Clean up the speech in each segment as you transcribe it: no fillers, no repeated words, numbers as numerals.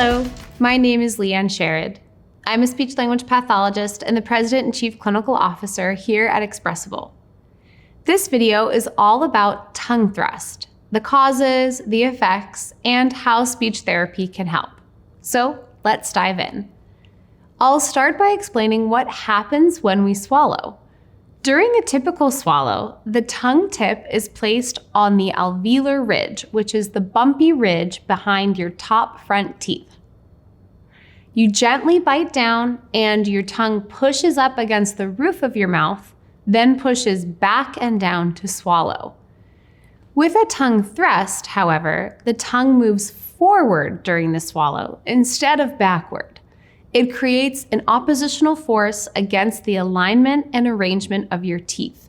Hello, my name is Leanne Sherrod. I'm a speech-language pathologist and the President and Chief Clinical Officer here at Expressible. This video is all about tongue thrust, the causes, the effects, and how speech therapy can help. So let's dive in. I'll start by explaining what happens when we swallow. During a typical swallow, the tongue tip is placed on the alveolar ridge, which is the bumpy ridge behind your top front teeth. You gently bite down and your tongue pushes up against the roof of your mouth, then pushes back and down to swallow. With a tongue thrust, however, the tongue moves forward during the swallow instead of backward. It creates an oppositional force against the alignment and arrangement of your teeth.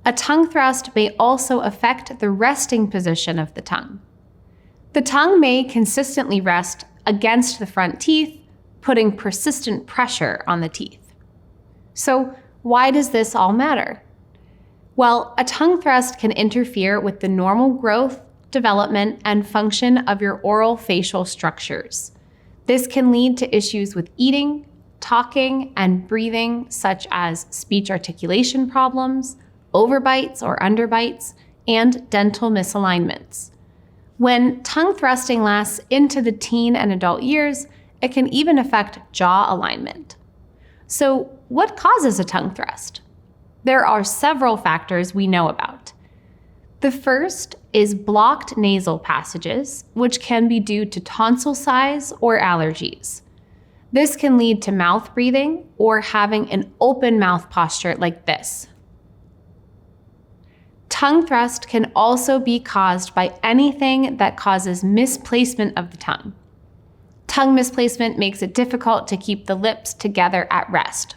A tongue thrust may also affect the resting position of the tongue. The tongue may consistently rest against the front teeth, putting persistent pressure on the teeth. So, why does this all matter? Well, a tongue thrust can interfere with the normal growth, development, and function of your oral facial structures. This can lead to issues with eating, talking, and breathing, such as speech articulation problems, overbites or underbites, and dental misalignments. When tongue thrusting lasts into the teen and adult years, it can even affect jaw alignment. So, what causes a tongue thrust? There are several factors we know about. The first is blocked nasal passages, which can be due to tonsil size or allergies. This can lead to mouth breathing or having an open mouth posture like this. Tongue thrust can also be caused by anything that causes misplacement of the tongue. Tongue misplacement makes it difficult to keep the lips together at rest.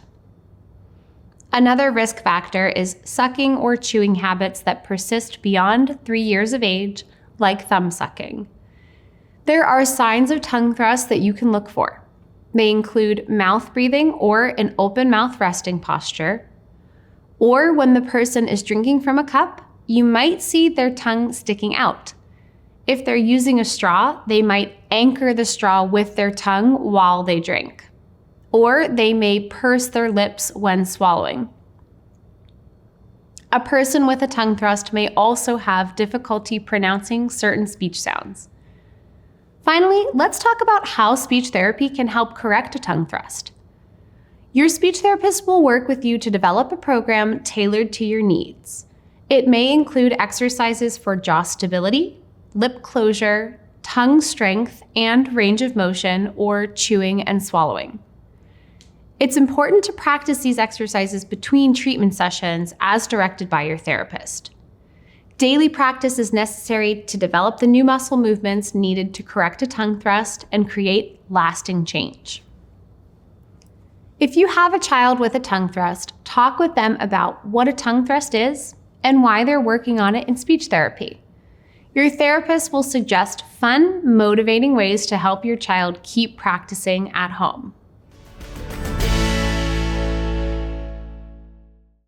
Another risk factor is sucking or chewing habits that persist beyond 3 years of age, like thumb sucking. There are signs of tongue thrust that you can look for. They include mouth breathing or an open mouth resting posture, or when the person is drinking from a cup, you might see their tongue sticking out. If they're using a straw, they might anchor the straw with their tongue while they drink. Or they may purse their lips when swallowing. A person with a tongue thrust may also have difficulty pronouncing certain speech sounds. Finally, let's talk about how speech therapy can help correct a tongue thrust. Your speech therapist will work with you to develop a program tailored to your needs. It may include exercises for jaw stability, lip closure, tongue strength, and range of motion, or chewing and swallowing. It's important to practice these exercises between treatment sessions as directed by your therapist. Daily practice is necessary to develop the new muscle movements needed to correct a tongue thrust and create lasting change. If you have a child with a tongue thrust, talk with them about what a tongue thrust is and why they're working on it in speech therapy. Your therapist will suggest fun, motivating ways to help your child keep practicing at home.